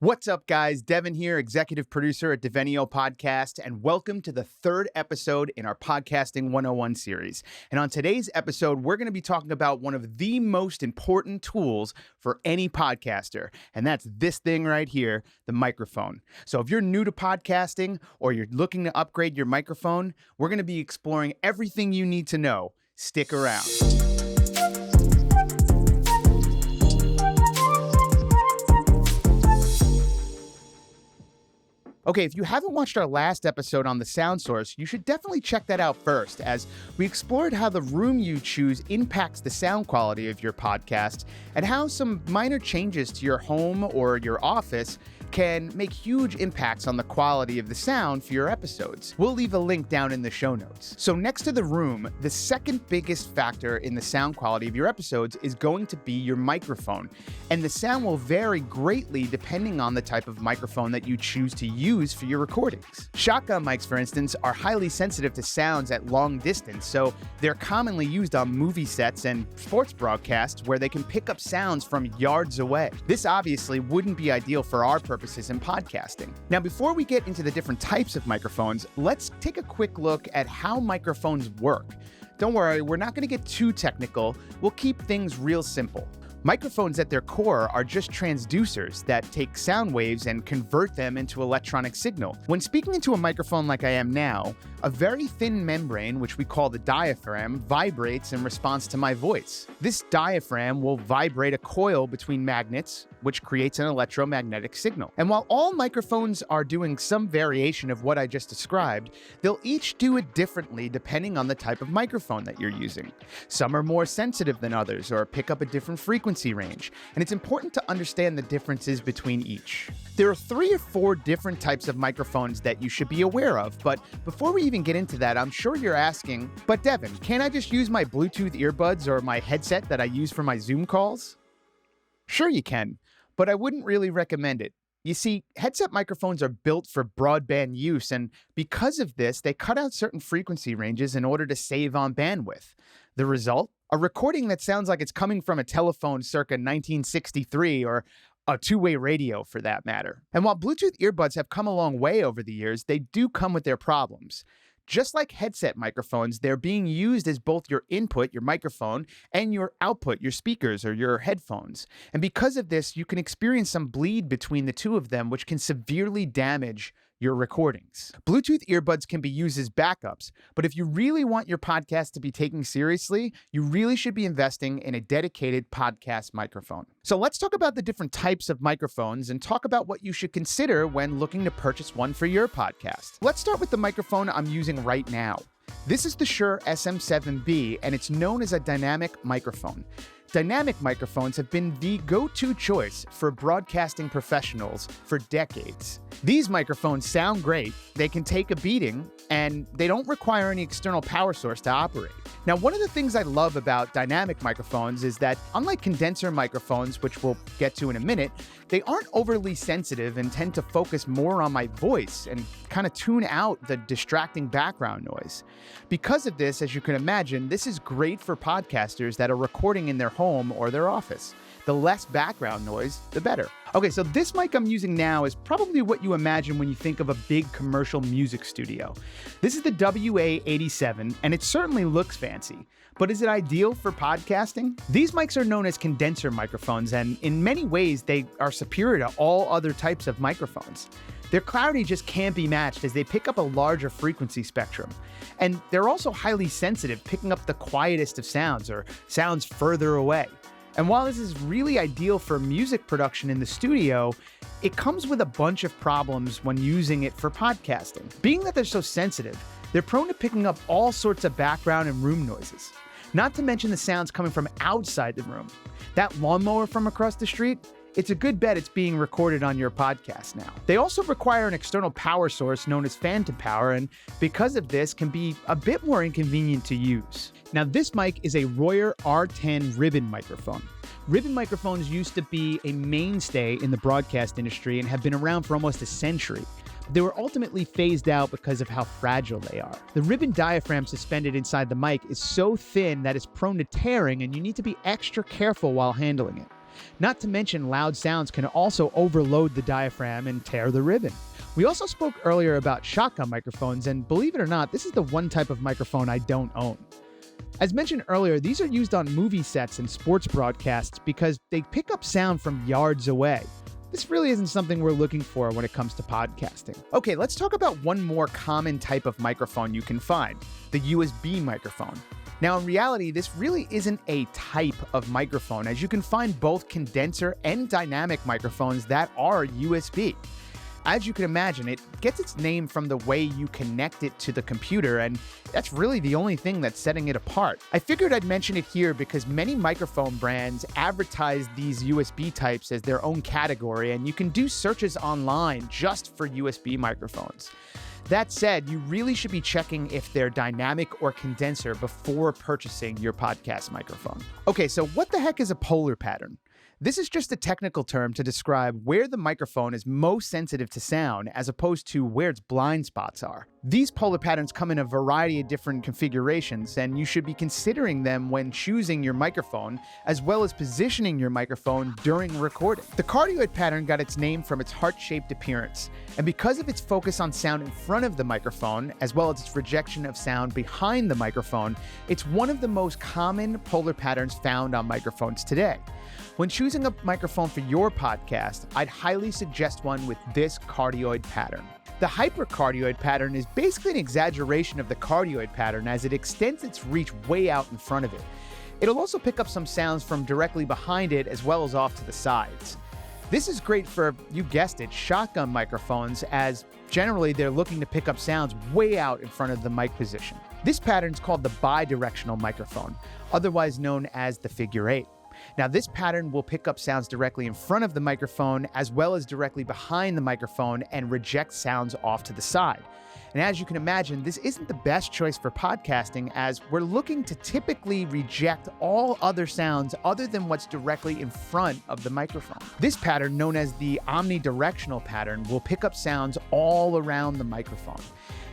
What's up, guys? Devin here, executive producer at Devenio Podcast, and welcome to the third episode in our Podcasting 101 series. And on today's episode, we're going to be talking about one of the most important tools for any podcaster, and that's this thing right here, the microphone. So if you're new to podcasting or you're looking to upgrade your microphone, we're going to be exploring everything you need to know. Stick around. Okay, if you haven't watched our last episode on the sound source, you should definitely check that out first, as we explored how the room you choose impacts the sound quality of your podcast and how some minor changes to your home or your office can make huge impacts on the quality of the sound for your episodes. We'll leave a link down in the show notes. So next to the room, the second biggest factor in the sound quality of your episodes is going to be your microphone. And the sound will vary greatly depending on the type of microphone that you choose to use for your recordings. Shotgun mics, for instance, are highly sensitive to sounds at long distance, so they're commonly used on movie sets and sports broadcasts where they can pick up sounds from yards away. This obviously wouldn't be ideal for our purposes in podcasting. Now, before we get into the different types of microphones, let's take a quick look at how microphones work. Don't worry, we're not going to get too technical. We'll keep things real simple. Microphones at their core are just transducers that take sound waves and convert them into electronic signal. When speaking into a microphone like I am now, a very thin membrane, which we call the diaphragm, vibrates in response to my voice. This diaphragm will vibrate a coil between magnets, which creates an electromagnetic signal. And while all microphones are doing some variation of what I just described, they'll each do it differently depending on the type of microphone that you're using. Some are more sensitive than others or pick up a different frequency range, and it's important to understand the differences between each. There are 3 or 4 different types of microphones that you should be aware of, but before we even get into that, I'm sure you're asking, but Devin, can't I just use my Bluetooth earbuds or my headset that I use for my Zoom calls? Sure you can, but I wouldn't really recommend it. You see, headset microphones are built for broadband use, and because of this, they cut out certain frequency ranges in order to save on bandwidth. The result? A recording that sounds like it's coming from a telephone circa 1963 or a two-way radio for that matter. And while Bluetooth earbuds have come a long way over the years, they do come with their problems. Just like headset microphones, they're being used as both your input, your microphone, and your output, your speakers or your headphones. And because of this, you can experience some bleed between the two of them, which can severely damage your recordings. Bluetooth earbuds can be used as backups, but if you really want your podcast to be taken seriously, you really should be investing in a dedicated podcast microphone. So let's talk about the different types of microphones and talk about what you should consider when looking to purchase one for your podcast. Let's start with the microphone I'm using right now. This is the Shure SM7B, and it's known as a dynamic microphone. Dynamic microphones have been the go-to choice for broadcasting professionals for decades. These microphones sound great, they can take a beating, and they don't require any external power source to operate. Now, one of the things I love about dynamic microphones is that, unlike condenser microphones, which we'll get to in a minute, they aren't overly sensitive and tend to focus more on my voice and kind of tune out the distracting background noise. Because of this, as you can imagine, this is great for podcasters that are recording in their home or their office. The less background noise, the better. Okay, so this mic I'm using now is probably what you imagine when you think of a big commercial music studio. This is the WA87, and it certainly looks fancy. But is it ideal for podcasting? These mics are known as condenser microphones, and in many ways, they are superior to all other types of microphones. Their clarity just can't be matched as they pick up a larger frequency spectrum. And they're also highly sensitive, picking up the quietest of sounds or sounds further away. And while this is really ideal for music production in the studio, it comes with a bunch of problems when using it for podcasting. Being that they're so sensitive, they're prone to picking up all sorts of background and room noises. Not to mention the sounds coming from outside the room. That lawnmower from across the street, it's a good bet it's being recorded on your podcast now. They also require an external power source known as phantom power, and because of this, can be a bit more inconvenient to use. Now, this mic is a Royer R10 ribbon microphone. Ribbon microphones used to be a mainstay in the broadcast industry and have been around for almost a century. They were ultimately phased out because of how fragile they are. The ribbon diaphragm suspended inside the mic is so thin that it's prone to tearing, and you need to be extra careful while handling it. Not to mention, loud sounds can also overload the diaphragm and tear the ribbon. We also spoke earlier about shotgun microphones, and believe it or not, this is the one type of microphone I don't own. As mentioned earlier, these are used on movie sets and sports broadcasts because they pick up sound from yards away. This really isn't something we're looking for when it comes to podcasting. Okay, let's talk about one more common type of microphone you can find, the USB microphone. Now, in reality, this really isn't a type of microphone, as you can find both condenser and dynamic microphones that are USB. As you can imagine, it gets its name from the way you connect it to the computer, and that's really the only thing that's setting it apart. I figured I'd mention it here because many microphone brands advertise these USB types as their own category, and you can do searches online just for USB microphones. That said, you really should be checking if they're dynamic or condenser before purchasing your podcast microphone. Okay, so what the heck is a polar pattern? This is just a technical term to describe where the microphone is most sensitive to sound as opposed to where its blind spots are. These polar patterns come in a variety of different configurations, and you should be considering them when choosing your microphone, as well as positioning your microphone during recording. The cardioid pattern got its name from its heart-shaped appearance, and because of its focus on sound in front of the microphone, as well as its rejection of sound behind the microphone, it's one of the most common polar patterns found on microphones today. When choosing a microphone for your podcast, I'd highly suggest one with this cardioid pattern. The hypercardioid pattern is basically an exaggeration of the cardioid pattern as it extends its reach way out in front of it. It'll also pick up some sounds from directly behind it as well as off to the sides. This is great for, you guessed it, shotgun microphones, as generally they're looking to pick up sounds way out in front of the mic position. This pattern is called the bidirectional microphone, otherwise known as the figure 8. Now, this pattern will pick up sounds directly in front of the microphone as well as directly behind the microphone and reject sounds off to the side. And as you can imagine, this isn't the best choice for podcasting, as we're looking to typically reject all other sounds other than what's directly in front of the microphone. This pattern, known as the omnidirectional pattern, will pick up sounds all around the microphone.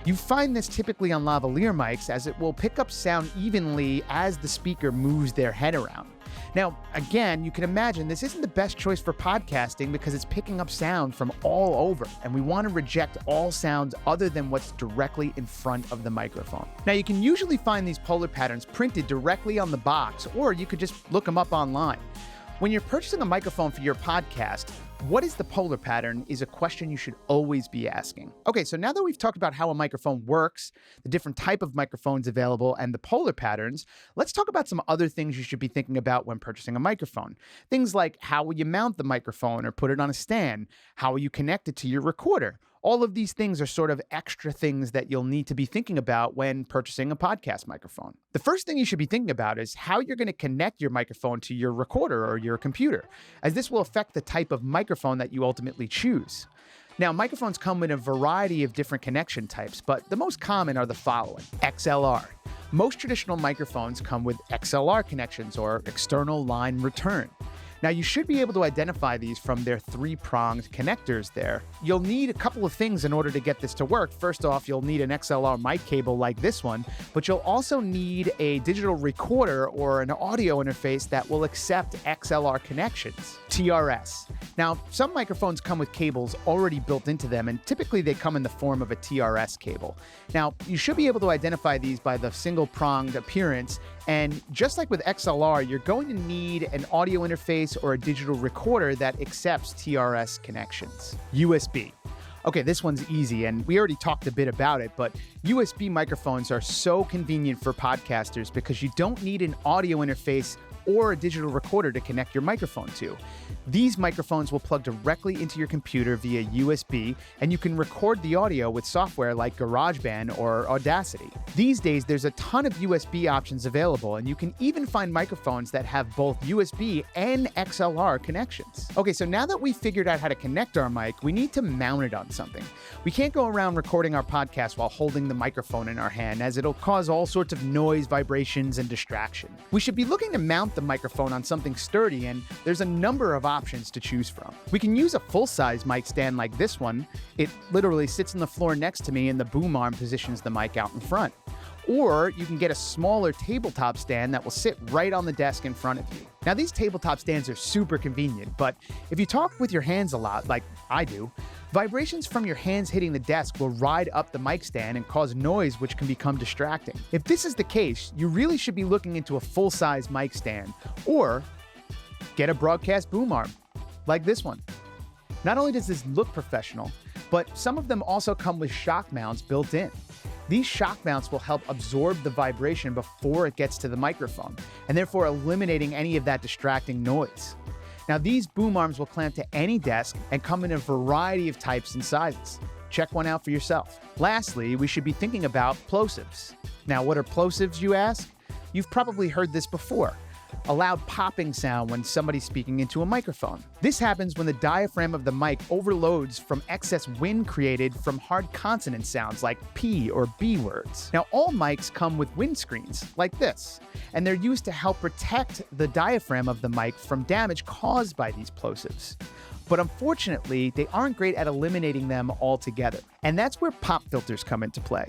You find this typically on lavalier mics, as it will pick up sound evenly as the speaker moves their head around. Now, again, you can imagine this isn't the best choice for podcasting because it's picking up sound from all over, and we want to reject all sounds other than what's directly in front of the microphone. Now, you can usually find these polar patterns printed directly on the box, or you could just look them up online. When you're purchasing a microphone for your podcast, what is the polar pattern is a question you should always be asking. Okay, so now that we've talked about how a microphone works, the different type of microphones available, and the polar patterns, let's talk about some other things you should be thinking about when purchasing a microphone. Things like, how will you mount the microphone or put it on a stand? How will you connect it to your recorder? All of these things are sort of extra things that you'll need to be thinking about when purchasing a podcast microphone. The first thing you should be thinking about is how you're going to connect your microphone to your recorder or your computer, as this will affect the type of microphone that you ultimately choose. Now, microphones come in a variety of different connection types, but the most common are the following. XLR. Most traditional microphones come with XLR connections, or external line return. Now, you should be able to identify these from their three-pronged connectors there. You'll need a couple of things in order to get this to work. First off, you'll need an XLR mic cable like this one, but you'll also need a digital recorder or an audio interface that will accept XLR connections, TRS. Now, some microphones come with cables already built into them, and typically they come in the form of a TRS cable. Now, you should be able to identify these by the single-pronged appearance, and just like with XLR, you're going to need an audio interface or a digital recorder that accepts TRS connections. USB. Okay, this one's easy, and we already talked a bit about it, but USB microphones are so convenient for podcasters because you don't need an audio interface or a digital recorder to connect your microphone to. These microphones will plug directly into your computer via USB, and you can record the audio with software like GarageBand or Audacity. These days, there's a ton of USB options available, and you can even find microphones that have both USB and XLR connections. Okay, so now that we've figured out how to connect our mic, we need to mount it on something. We can't go around recording our podcast while holding the microphone in our hand, as it'll cause all sorts of noise, vibrations, and distraction. We should be looking to mount the microphone on something sturdy, and there's a number of options to choose from. We can use a full-size mic stand like this one. It literally sits on the floor next to me, and the boom arm positions the mic out in front. Or you can get a smaller tabletop stand that will sit right on the desk in front of you. Now, these tabletop stands are super convenient, but if you talk with your hands a lot, like I do, vibrations from your hands hitting the desk will ride up the mic stand and cause noise which can become distracting. If this is the case, you really should be looking into a full-size mic stand, or get a broadcast boom arm, like this one. Not only does this look professional, but some of them also come with shock mounts built in. These shock mounts will help absorb the vibration before it gets to the microphone, and therefore eliminating any of that distracting noise. Now, these boom arms will clamp to any desk and come in a variety of types and sizes. Check one out for yourself. Lastly, we should be thinking about plosives. Now, what are plosives, you ask? You've probably heard this before. A loud popping sound when somebody's speaking into a microphone. This happens when the diaphragm of the mic overloads from excess wind created from hard consonant sounds like P or B words. Now, all mics come with windscreens like this, and they're used to help protect the diaphragm of the mic from damage caused by these plosives. But unfortunately, they aren't great at eliminating them altogether. And that's where pop filters come into play.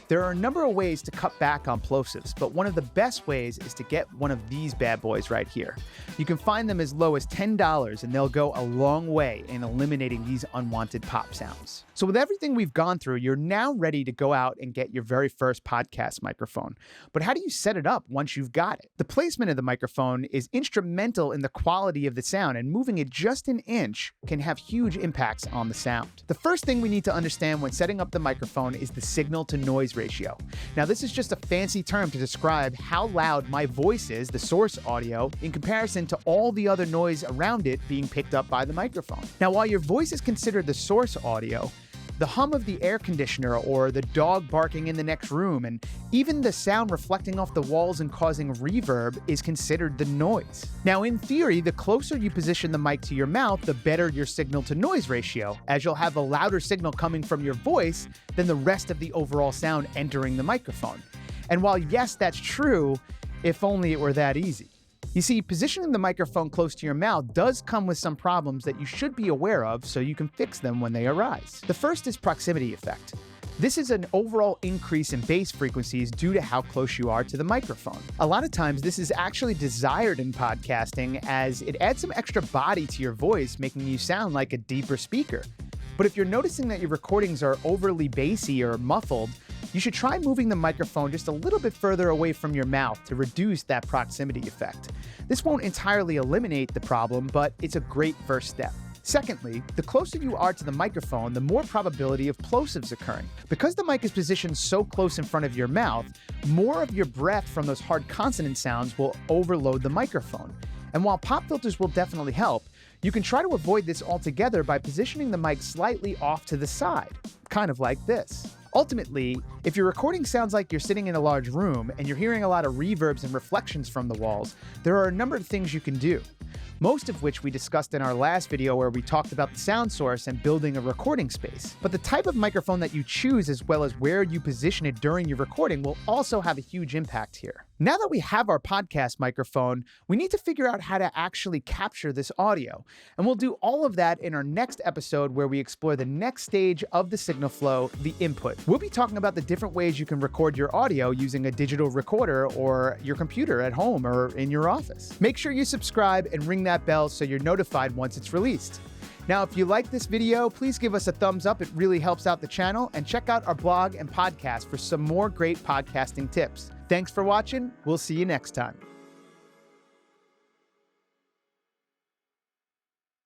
There are a number of ways to cut back on plosives, but one of the best ways is to get one of these bad boys right here. You can find them as low as $10, and they'll go a long way in eliminating these unwanted pop sounds. So with everything we've gone through, you're now ready to go out and get your very first podcast microphone. But how do you set it up once you've got it? The placement of the microphone is instrumental in the quality of the sound, and moving it just an inch can have huge impacts on the sound. The first thing we need to understand when setting up the microphone is the signal to noise ratio. Now, this is just a fancy term to describe how loud my voice is, the source audio, in comparison to all the other noise around it being picked up by the microphone. Now, while your voice is considered the source audio, the hum of the air conditioner or the dog barking in the next room, and even the sound reflecting off the walls and causing reverb is considered the noise. Now, in theory, the closer you position the mic to your mouth, the better your signal to noise ratio, as you'll have a louder signal coming from your voice than the rest of the overall sound entering the microphone. And while yes, that's true, if only it were that easy. You see, positioning the microphone close to your mouth does come with some problems that you should be aware of so you can fix them when they arise. The first is proximity effect. This is an overall increase in bass frequencies due to how close you are to the microphone. A lot of times, this is actually desired in podcasting as it adds some extra body to your voice, making you sound like a deeper speaker. But if you're noticing that your recordings are overly bassy or muffled, you should try moving the microphone just a little bit further away from your mouth to reduce that proximity effect. This won't entirely eliminate the problem, but it's a great first step. Secondly, the closer you are to the microphone, the more probability of plosives occurring. Because the mic is positioned so close in front of your mouth, more of your breath from those hard consonant sounds will overload the microphone. And while pop filters will definitely help, you can try to avoid this altogether by positioning the mic slightly off to the side, kind of like this. Ultimately, if your recording sounds like you're sitting in a large room and you're hearing a lot of reverbs and reflections from the walls, there are a number of things you can do. Most of which we discussed in our last video where we talked about the sound source and building a recording space. But the type of microphone that you choose as well as where you position it during your recording will also have a huge impact here. Now that we have our podcast microphone, we need to figure out how to actually capture this audio. And we'll do all of that in our next episode where we explore the next stage of the signal flow, the input. We'll be talking about the different ways you can record your audio using a digital recorder or your computer at home or in your office. Make sure you subscribe and ring that bell so you're notified once it's released. Now, if you like this video, please give us a thumbs up. It really helps out the channel, and check out our blog and podcast for some more great podcasting tips. Thanks for watching. We'll see you next time.